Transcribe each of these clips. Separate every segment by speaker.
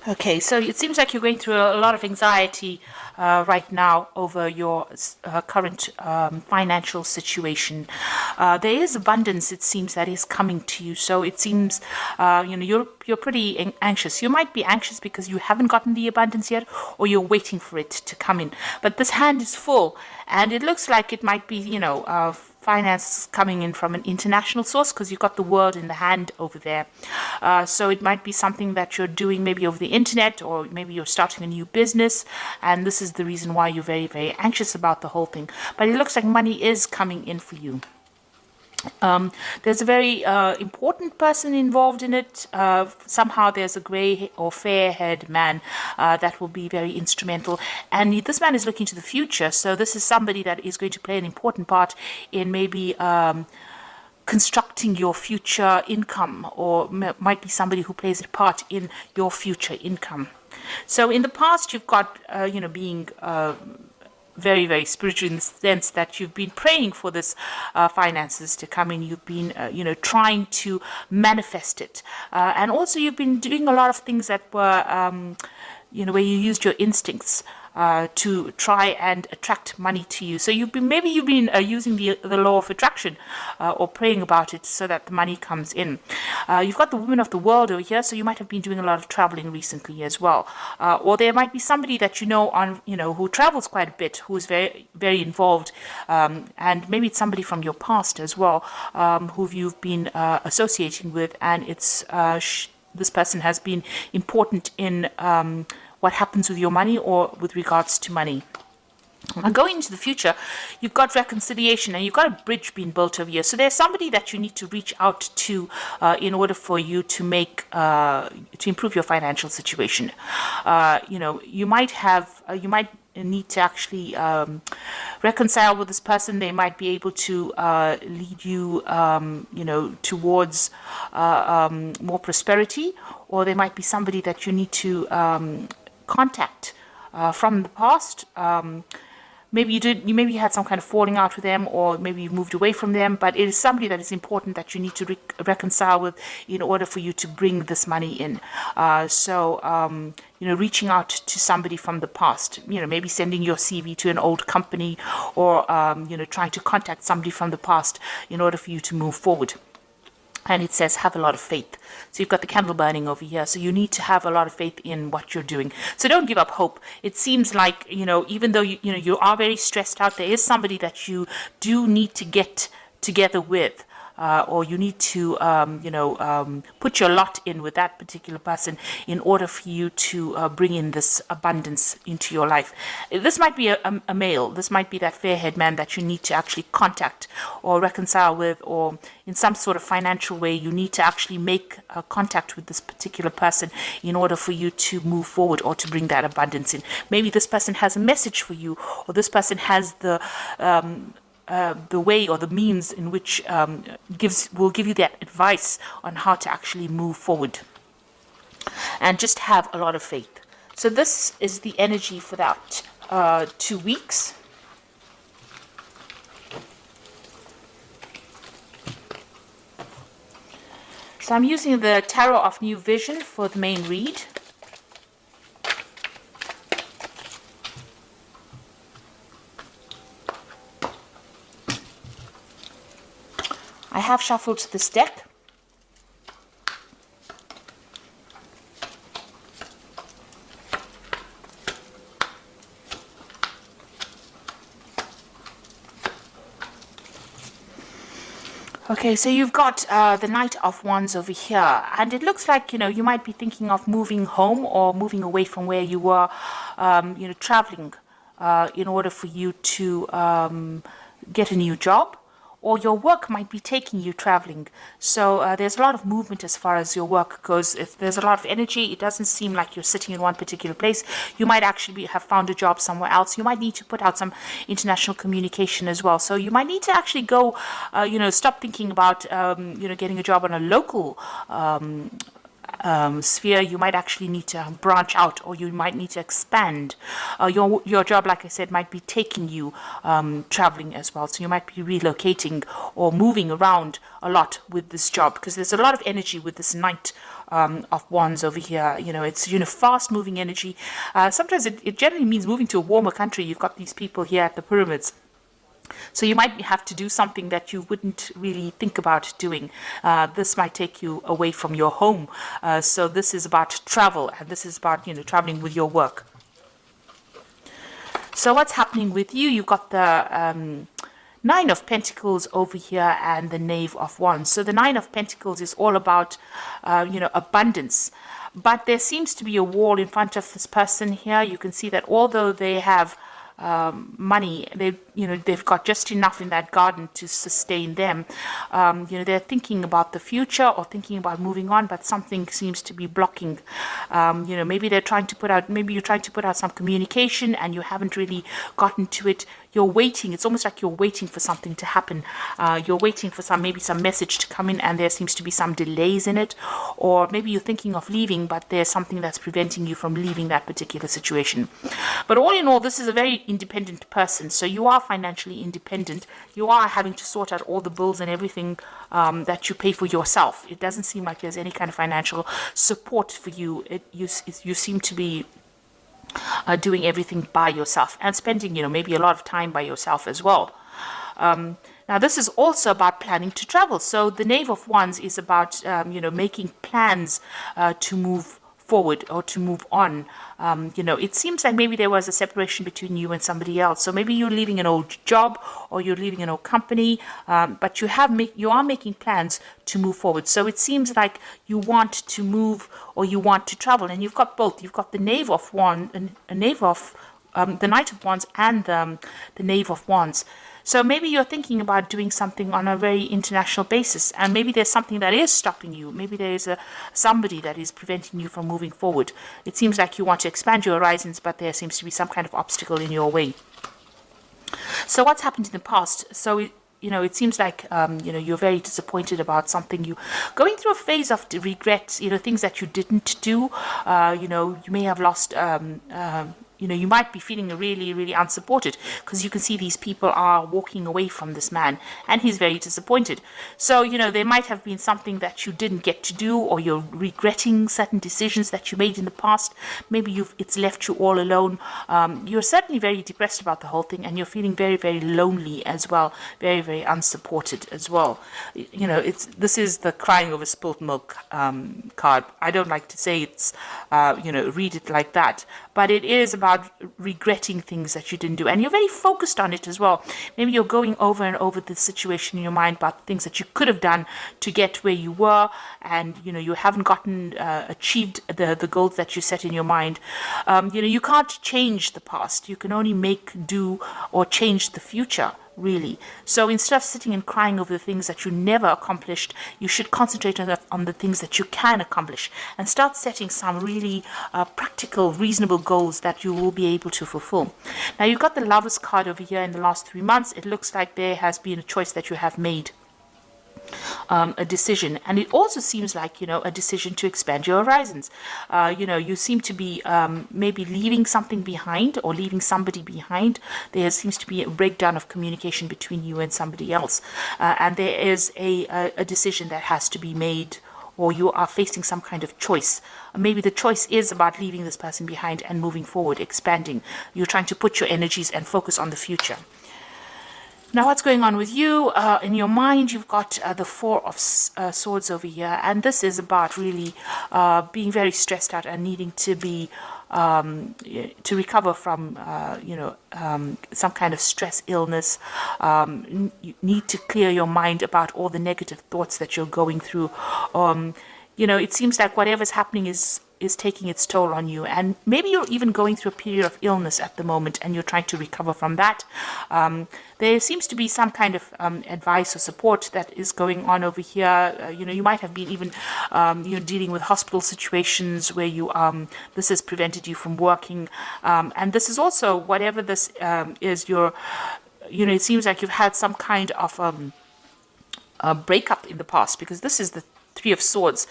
Speaker 1: Okay, so it seems like you're going through a lot of anxiety right now over your current financial situation. There is abundance, it seems, that is coming to you. So it seems, you're pretty anxious. You might be anxious because you haven't gotten the abundance yet, or you're waiting for it to come in. But this hand is full, and it looks like it might be, finance coming in from an international source, because you've got the world in the hand over there. So it might be something that you're doing maybe over the internet, or maybe you're starting a new business, and this is the reason why you're very, very anxious about the whole thing. But it looks like money is coming in for you. There's a very important person involved in it. Somehow there's a grey or fair-haired man that will be very instrumental. And this man is looking to the future. So this is somebody that is going to play an important part in maybe constructing your future income, or might be somebody who plays a part in your future income. So in the past, you've got, being very, very spiritual, in the sense that you've been praying for this finances to come in. You've been, trying to manifest it. And also you've been doing a lot of things that were, where you used your instincts to try and attract money to you. So you've been using the law of attraction, or praying about it so that the money comes in. You've got the woman of the world over here, so you might have been doing a lot of traveling recently as well. Or there might be somebody that who travels quite a bit, who is very, very involved, and maybe it's somebody from your past as well, who you've been associating with, and it's this person has been important in what happens with your money, or with regards to money. And going into the future, you've got reconciliation, and you've got a bridge being built over here. So there's somebody that you need to reach out to in order for you to to improve your financial situation. You might need to actually reconcile with this person. They might be able to lead you, towards more prosperity, or there might be somebody that you need to contact from the past. Maybe you had some kind of falling out with them, or maybe you moved away from them, but it is somebody that is important that you need to reconcile with in order for you to bring this money in. Reaching out to somebody from the past, maybe sending your CV to an old company, or, trying to contact somebody from the past in order for you to move forward. And it says, have a lot of faith. So you've got the candle burning over here. So you need to have a lot of faith in what you're doing. So don't give up hope. It seems like, even though you are very stressed out, there is somebody that you do need to get together with. Or you need to, put your lot in with that particular person in order for you to bring in this abundance into your life. This might be a male. This might be that fair-haired man that you need to actually contact or reconcile with, or in some sort of financial way, you need to actually make contact with this particular person in order for you to move forward, or to bring that abundance in. Maybe this person has a message for you, or this person has the way or the means in which will give you that advice on how to actually move forward. And just have a lot of faith. So this is the energy for that 2 weeks. So I'm using the Tarot of New Vision for the main read. I have shuffled this deck. Okay, so you've got the Knight of Wands over here, and it looks like, you might be thinking of moving home, or moving away from where you were, traveling in order for you to get a new job. Or your work might be taking you traveling. So there's a lot of movement as far as your work goes. If there's a lot of energy, it doesn't seem like you're sitting in one particular place. You might actually have found a job somewhere else. You might need to put out some international communication as well. So you might need to actually go, stop thinking about, getting a job on a local sphere, you might actually need to branch out, or you might need to expand. Your job, like I said, might be taking you traveling as well. So you might be relocating or moving around a lot with this job, because there's a lot of energy with this Knight of Wands over here. It's fast moving energy. Sometimes it generally means moving to a warmer country. You've got these people here at the pyramids, so you might have to do something that you wouldn't really think about doing. This might take you away from your home. So this is about travel, and this is about traveling with your work. So what's happening with you? You've got the Nine of Pentacles over here and the Knave of Wands. So the Nine of Pentacles is all about abundance. But there seems to be a wall in front of this person here. You can see that although they have money, they've got just enough in that garden to sustain them. They're thinking about the future or thinking about moving on, but something seems to be blocking. Maybe you're trying to put out some communication and you haven't really gotten to it. You're waiting. It's almost like you're waiting for something to happen. You're waiting for maybe some message to come in, and there seems to be some delays in it. Or maybe you're thinking of leaving, but there's something that's preventing you from leaving that particular situation. But all in all, this is a very independent person. So you are financially independent. You are having to sort out all the bills and everything that you pay for yourself. It doesn't seem like there's any kind of financial support for you. You seem to be doing everything by yourself and spending, maybe a lot of time by yourself as well. Now, this is also about planning to travel. So the Knave of Wands is about, making plans to move forward or to move on. It seems like maybe there was a separation between you and somebody else. So maybe you're leaving an old job or you're leaving an old company, but you are making plans to move forward. So it seems like you want to move or you want to travel, and you've got both. You've got the Knave of Wands, the Knight of Wands, and the Knave of Wands. So maybe you're thinking about doing something on a very international basis, and maybe there's something that is stopping you. Maybe there is somebody that is preventing you from moving forward. It seems like you want to expand your horizons, but there seems to be some kind of obstacle in your way. So what's happened in the past? So it seems like you're very disappointed about something. You going through a phase of regrets. Things that you didn't do. You may have lost. You might be feeling really, really unsupported, because you can see these people are walking away from this man and he's very disappointed. So, there might have been something that you didn't get to do, or you're regretting certain decisions that you made in the past. Maybe it's left you all alone. You're certainly very depressed about the whole thing, and you're feeling very, very lonely as well, very, very unsupported as well. This is the crying over spilt milk card. I don't like to say it's, read it like that, but it is about regretting things that you didn't do, and you're very focused on it as well. Maybe you're going over and over the situation in your mind about things that you could have done to get where you were, and you haven't achieved the goals that you set in your mind. You can't change the past. You can only make do or change the future, really. So instead of sitting and crying over the things that you never accomplished, you should concentrate on the things that you can accomplish, and start setting some really practical, reasonable goals that you will be able to fulfill. Now, you've got the Lovers card over here. In the last 3 months, it looks like there has been a choice that you have made. A decision, and it also seems like a decision to expand your horizons. You seem to be maybe leaving something behind or leaving somebody behind. There seems to be a breakdown of communication between you and somebody else, and there is a decision that has to be made, or you are facing some kind of choice. Maybe the choice is about leaving this person behind and moving forward, expanding. You're trying to put your energies and focus on the future. Now, what's going on with you? In your mind, you've got the Four of Swords over here, and this is about really being very stressed out and needing to be to recover from some kind of stress, illness. You need to clear your mind about all the negative thoughts that you're going through. It seems like whatever's happening is taking its toll on you, and maybe you're even going through a period of illness at the moment, and you're trying to recover from that. There seems to be some kind of advice or support that is going on over here. You might have been even dealing with hospital situations where this has prevented you from working, and this is also, whatever this is, it seems like you've had some kind of a breakup in the past, because this is the Three of Swords.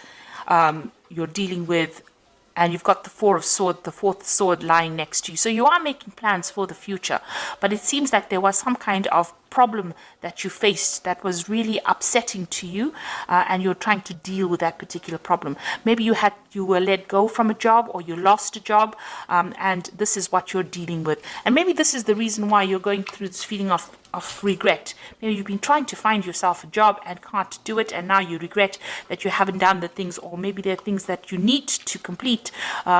Speaker 1: you're dealing with, and you've got the fourth sword lying next to you. So you are making plans for the future, but it seems like there was some kind of problem that you faced that was really upsetting to you, and you're trying to deal with that particular problem. Maybe you were let go from a job, or you lost a job, and this is what you're dealing with. And maybe this is the reason why you're going through this feeling of regret. Maybe you've been trying to find yourself a job and can't do it, and now you regret that you haven't done the things, or maybe there are things that you need to complete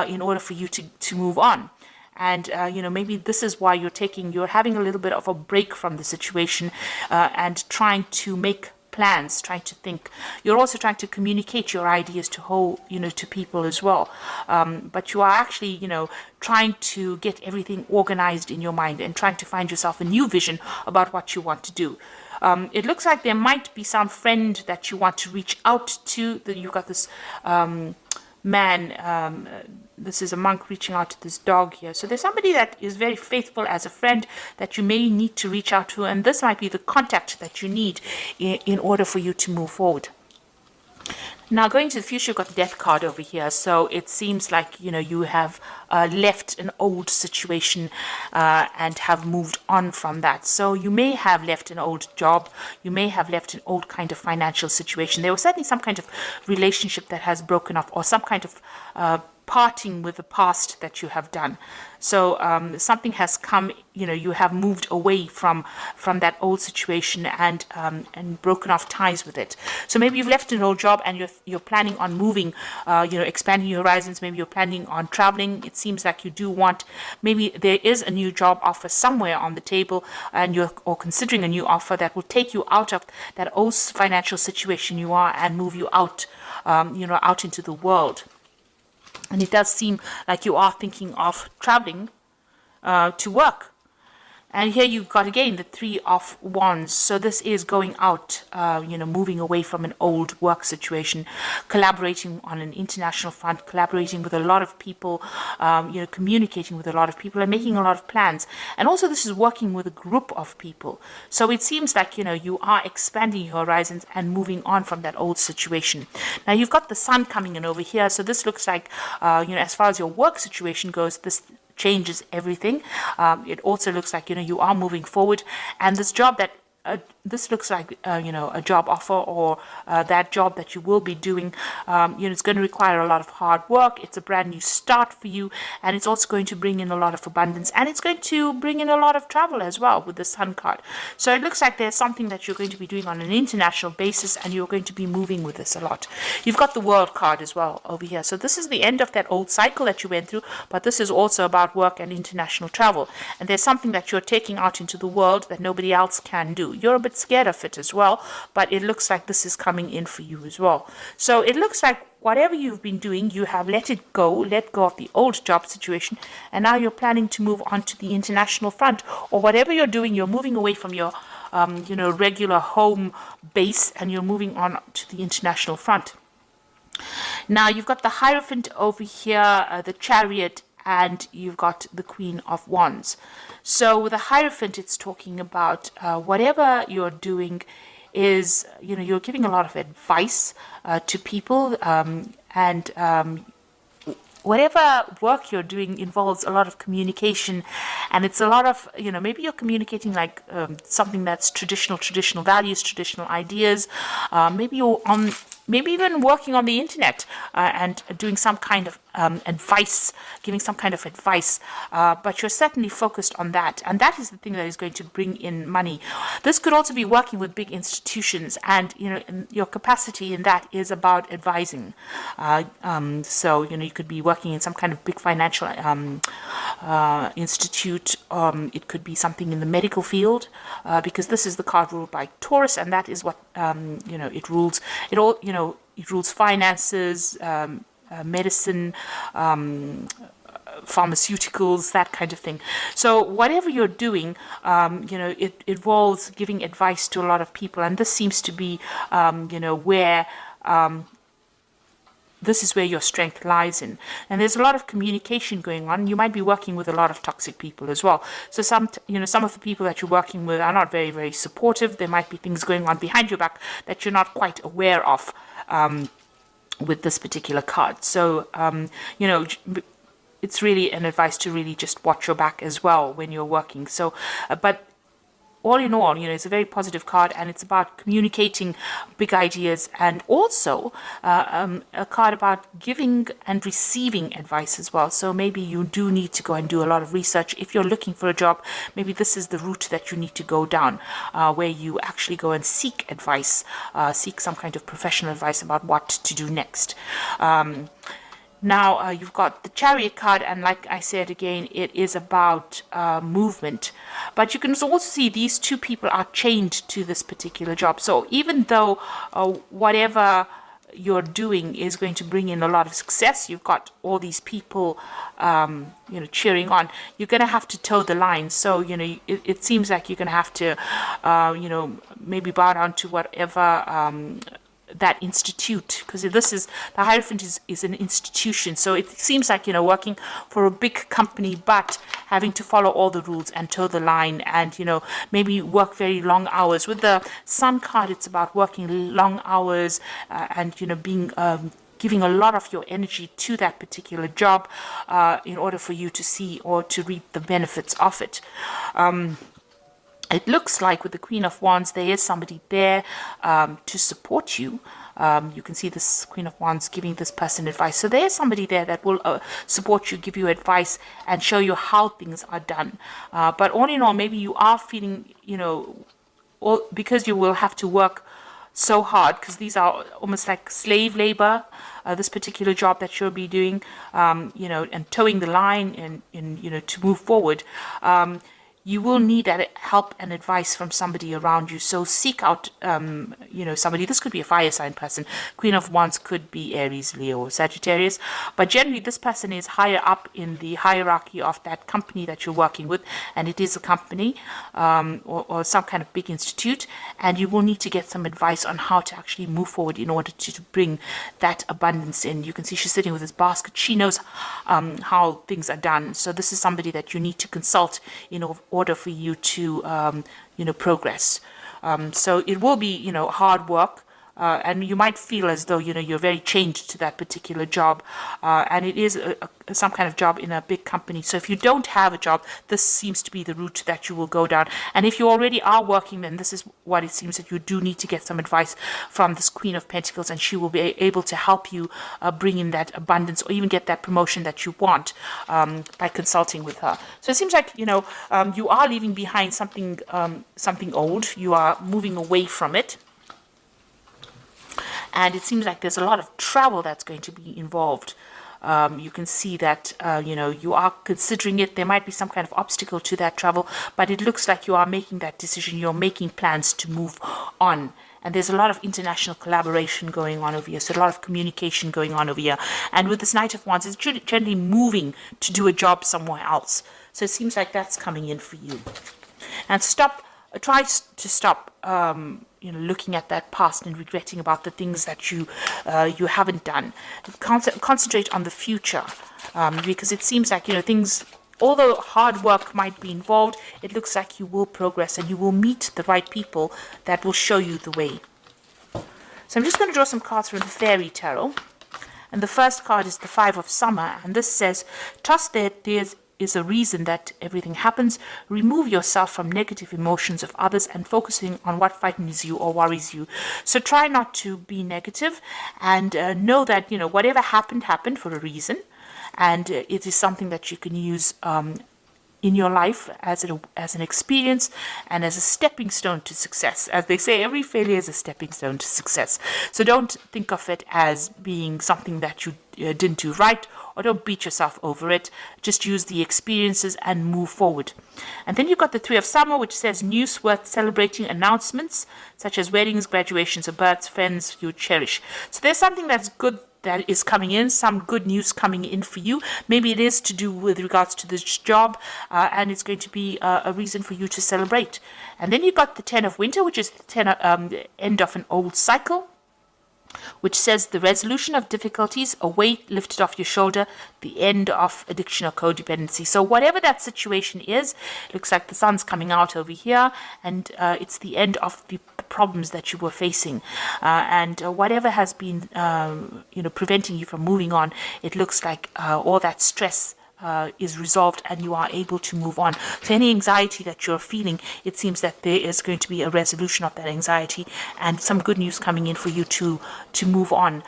Speaker 1: in order for you to move on. And maybe this is why you're having a little bit of a break from the situation, and trying to make plans, trying to think. You're also trying to communicate your ideas to people as well. But you are actually, trying to get everything organized in your mind and trying to find yourself a new vision about what you want to do. It looks like there might be some friend that you want to reach out to. That you've got this man, this is a monk reaching out to this dog here. So there's somebody that is very faithful as a friend that you may need to reach out to, and this might be the contact that you need in order for you to move forward. Now, going to the future, you've got the Death card over here. So it seems like, you have left an old situation and have moved on from that. So you may have left an old job. You may have left an old kind of financial situation. There was certainly some kind of relationship that has broken off, or some kind of parting with the past that you have done. So something has come, you have moved away from that old situation and broken off ties with it. So maybe you've left an old job and you're planning on moving, expanding your horizons. Maybe you're planning on traveling. It seems like you do want, maybe there is a new job offer somewhere on the table, and you're considering a new offer that will take you out of that old financial situation you are and move you out, out into the world. And it does seem like you are thinking of traveling to work. And here you've got, again, the Three of Wands. So this is going out, moving away from an old work situation, collaborating on an international front, collaborating with a lot of people, communicating with a lot of people and making a lot of plans. And also this is working with a group of people. So it seems like, you are expanding your horizons and moving on from that old situation. Now you've got the Sun coming in over here. So this looks like, as far as your work situation goes, this changes everything. It also looks like, you are moving forward, and this job that this looks like, a job offer, or that job that you will be doing, it's going to require a lot of hard work. It's a brand new start for you, and it's also going to bring in a lot of abundance, and it's going to bring in a lot of travel as well with the Sun card. So it looks like there's something that you're going to be doing on an international basis, and you're going to be moving with this a lot. You've got the World card as well over here. So this is the end of that old cycle that you went through, but this is also about work and international travel. And there's something that you're taking out into the world that nobody else can do. You're a bit scared of it as well, but it looks like this is coming in for you as well. So it looks like whatever you've been doing, you have let go of the old job situation, and now you're planning to move on to the international front, or whatever you're doing, you're moving away from your regular home base, and you're moving on to the international front. Now you've got the Hierophant over here, the Chariot, and you've got the Queen of Wands. So with the Hierophant, it's talking about whatever you're doing is, you're giving a lot of advice to people, and whatever work you're doing involves a lot of communication, and it's a lot of, maybe you're communicating like something that's traditional values, traditional ideas. Maybe you're maybe even working on the internet and doing some kind of advice, giving some kind of advice, but you're certainly focused on that, and that is the thing that is going to bring in money. This could also be working with big institutions, and your capacity in that is about advising. So you could be working in some kind of big financial institute. It could be something in the medical field, because this is the card ruled by Taurus, and that is what it rules. It rules finances, medicine, pharmaceuticals, that kind of thing. So whatever you're doing, it involves giving advice to a lot of people, and this seems to be, where this is where your strength lies in. And there's a lot of communication going on. You might be working with a lot of toxic people as well. So some of the people that you're working with are not very, very supportive. There might be things going on behind your back that you're not quite aware of. with this particular card. So, you know, it's really an advice to really just watch your back as well when you're working. So, but all in all, you know, it's a very positive card, and it's about communicating big ideas, and also a card about giving and receiving advice as well. So maybe you do need to go and do a lot of research. If you're looking for a job, maybe this is the route that you need to go down, where you actually go and seek advice, seek some kind of professional advice about what to do next. Now, you've got the Chariot card, and like I said again, it is about movement. But you can also see these two people are chained to this particular job. So even though whatever you're doing is going to bring in a lot of success, you've got all these people, you know, cheering on, you're going to have to toe the line. So, you know, it seems like you're going to have to, you know, maybe bow down to whatever that institute, because this is the Hierophant is an institution. So it seems like, you know, working for a big company, but having to follow all the rules and toe the line, and, you know, maybe work very long hours. With the Sun card, it's about working long hours, and, you know, being giving a lot of your energy to that particular job in order for you to see or to reap the benefits of it. It looks like with the Queen of Wands, there is somebody there to support you. You can see this Queen of Wands giving this person advice. So there's somebody there that will support you, give you advice, and show you how things are done. But all in all, maybe you are feeling, you know, because you will have to work so hard, because these are almost like slave labor, this particular job that you'll be doing, you know, and towing the line and you know, to move forward. You will need that help and advice from somebody around you. So seek out, you know, somebody. This could be a fire sign person. Queen of Wands could be Aries, Leo, or Sagittarius. But generally, this person is higher up in the hierarchy of that company that you're working with. And it is a company or some kind of big institute. And you will need to get some advice on how to actually move forward in order to bring that abundance in. You can see she's sitting with this basket. She knows how things are done. So this is somebody that you need to consult in order for you to, you know, progress. So it will be, you know, hard work. And you might feel as though, you know, you're very chained to that particular job. And it is some kind of job in a big company. So if you don't have a job, this seems to be the route that you will go down. And if you already are working, then this is what it seems that you do need to get some advice from this Queen of Pentacles, and she will be able to help you bring in that abundance, or even get that promotion that you want by consulting with her. So it seems like, you know, you are leaving behind something, something old. You are moving away from it. And it seems like there's a lot of travel that's going to be involved. You can see that, you know, you are considering it. There might be some kind of obstacle to that travel, but it looks like you are making that decision. You're making plans to move on. And there's a lot of international collaboration going on over here. So a lot of communication going on over here. And with this Knight of Wands, it's generally moving to do a job somewhere else. So it seems like that's coming in for you. And try to stop, you know, looking at that past and regretting about the things that you haven't done. Concentrate on the future, because it seems like, you know, things, although hard work might be involved, it looks like you will progress and you will meet the right people that will show you the way. So I'm just going to draw some cards from the Fairy Tarot. And the first card is the Five of Summer, and this says, trust that there's is a reason that everything happens. Remove yourself from negative emotions of others and focusing on what frightens you or worries you. So try not to be negative, and know that, you know, whatever happened for a reason, and it is something that you can use in your life as an experience and as a stepping stone to success. As they say, every failure is a stepping stone to success. So don't think of it as being something that you didn't do right, or don't beat yourself over it. Just use the experiences and move forward. And then you've got the Three of Summer, which says news worth celebrating, announcements such as weddings, graduations, or births, friends you cherish. So there's something that's good that is coming in, some good news coming in for you. Maybe it is to do with regards to this job, and it's going to be a reason for you to celebrate. And then you've got the Ten of Winter, which is the end of an old cycle. which says the resolution of difficulties, a weight lifted off your shoulder, the end of addiction or codependency. So whatever that situation is, it looks like the sun's coming out over here, and it's the end of the problems that you were facing, and whatever has been preventing you from moving on, it looks like all that stress is resolved and you are able to move on. So any anxiety that you're feeling, it seems that there is going to be a resolution of that anxiety and some good news coming in for you to move on.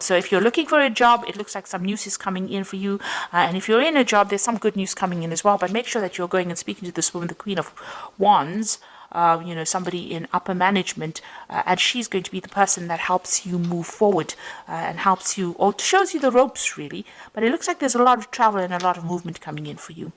Speaker 1: So if you're looking for a job, it looks like some news is coming in for you. And if you're in a job, there's some good news coming in as well. But make sure that you're going and speaking to this woman, the Queen of Wands, somebody in upper management, and she's going to be the person that helps you move forward and helps you, or shows you the ropes really. But it looks like there's a lot of travel and a lot of movement coming in for you.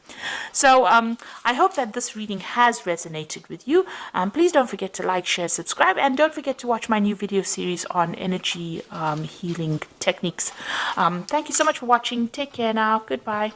Speaker 1: So I hope that this reading has resonated with you. Please don't forget to like, share, subscribe, and don't forget to watch my new video series on energy healing techniques. Thank you so much for watching. Take care now. Goodbye.